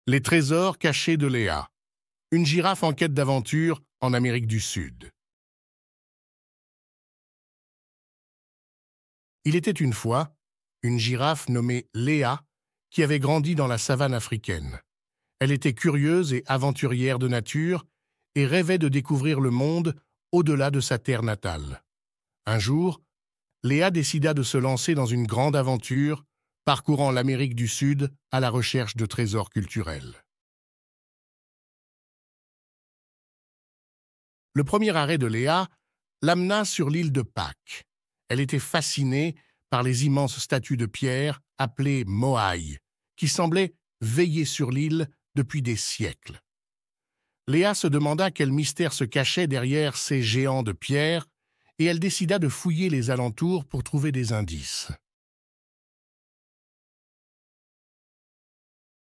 Les trésors cachés de Léa. Une girafe en quête d'aventure en Amérique du Sud. Il était une fois une girafe nommée Léa qui avait grandi dans la savane africaine. Elle était curieuse et aventurière de nature et rêvait de découvrir le monde au-delà de sa terre natale. Un jour, Léa décida de se lancer dans une grande aventure, parcourant l'Amérique du Sud à la recherche de trésors culturels. Le premier arrêt de Léa l'amena sur l'île de Pâques. Elle était fascinée par les immenses statues de pierre appelées moaïs, qui semblaient veiller sur l'île depuis des siècles. Léa se demanda quel mystère se cachait derrière ces géants de pierre et elle décida de fouiller les alentours pour trouver des indices.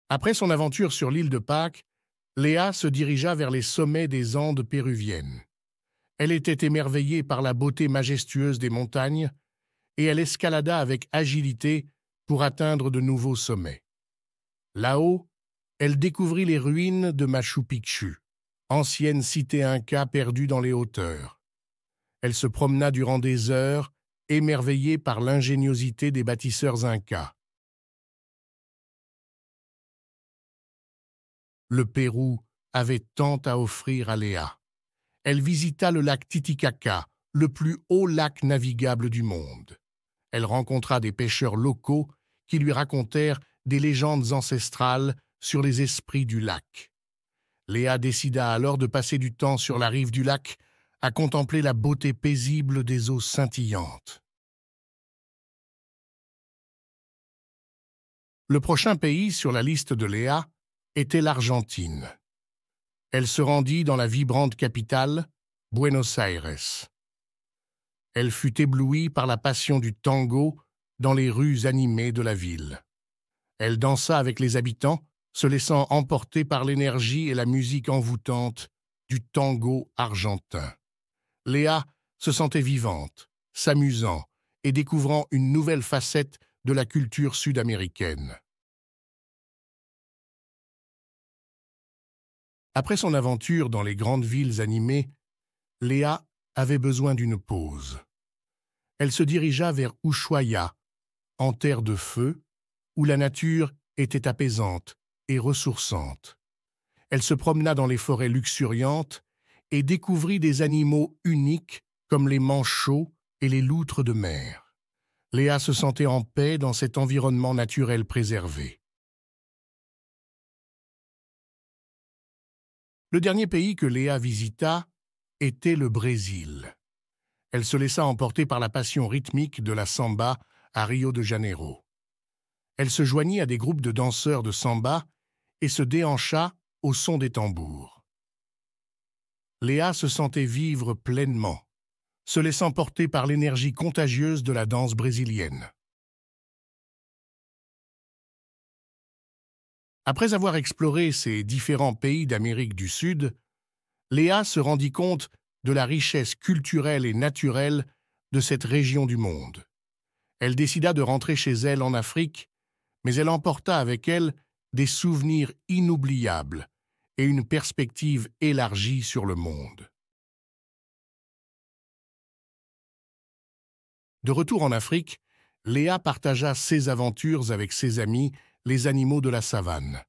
Après son aventure sur l'île de Pâques, Léa se dirigea vers les sommets des Andes péruviennes. Elle était émerveillée par la beauté majestueuse des montagnes et elle escalada avec agilité pour atteindre de nouveaux sommets. Là-haut, elle découvrit les ruines de Machu Picchu, ancienne cité inca perdue dans les hauteurs. Elle se promena durant des heures, émerveillée par l'ingéniosité des bâtisseurs incas. Le Pérou avait tant à offrir à Léa. Elle visita le lac Titicaca, le plus haut lac navigable du monde. Elle rencontra des pêcheurs locaux qui lui racontèrent des légendes ancestrales sur les esprits du lac. Léa décida alors de passer du temps sur la rive du lac à contempler la beauté paisible des eaux scintillantes. Le prochain pays sur la liste de Léa était l'Argentine. Elle se rendit dans la vibrante capitale, Buenos Aires. Elle fut éblouie par la passion du tango dans les rues animées de la ville. Elle dansa avec les habitants, se laissant emporter par l'énergie et la musique envoûtante du tango argentin. Léa se sentait vivante, s'amusant et découvrant une nouvelle facette de la culture sud-américaine. Après son aventure dans les grandes villes animées, Léa avait besoin d'une pause. Elle se dirigea vers Ushuaia, en terre de feu, où la nature était apaisante et ressourçante. Elle se promena dans les forêts luxuriantes et découvrit des animaux uniques comme les manchots et les loutres de mer. Léa se sentait en paix dans cet environnement naturel préservé. Le dernier pays que Léa visita était le Brésil. Elle se laissa emporter par la passion rythmique de la samba à Rio de Janeiro. Elle se joignit à des groupes de danseurs de samba et se déhancha au son des tambours. Léa se sentait vivre pleinement, se laissant porter par l'énergie contagieuse de la danse brésilienne. Après avoir exploré ces différents pays d'Amérique du Sud, Léa se rendit compte de la richesse culturelle et naturelle de cette région du monde. Elle décida de rentrer chez elle en Afrique, mais elle emporta avec elle des souvenirs inoubliables et une perspective élargie sur le monde. De retour en Afrique, Léa partagea ses aventures avec ses amis, les animaux de la savane.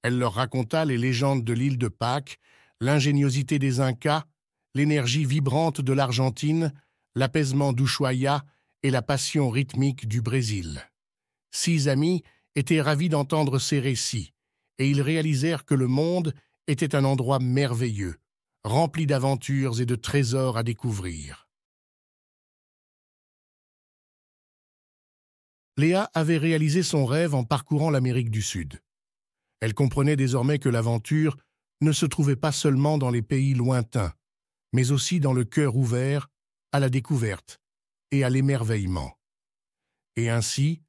Elle leur raconta les légendes de l'île de Pâques, l'ingéniosité des Incas, l'énergie vibrante de l'Argentine, l'apaisement d'Ushuaia et la passion rythmique du Brésil. 6 amis étaient ravis d'entendre ces récits, et ils réalisèrent que le monde était un endroit merveilleux, rempli d'aventures et de trésors à découvrir. Léa avait réalisé son rêve en parcourant l'Amérique du Sud. Elle comprenait désormais que l'aventure ne se trouvait pas seulement dans les pays lointains, mais aussi dans le cœur ouvert à la découverte et à l'émerveillement. Et ainsi,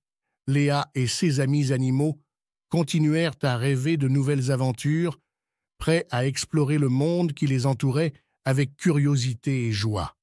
Léa et ses amis animaux continuèrent à rêver de nouvelles aventures, prêts à explorer le monde qui les entourait avec curiosité et joie.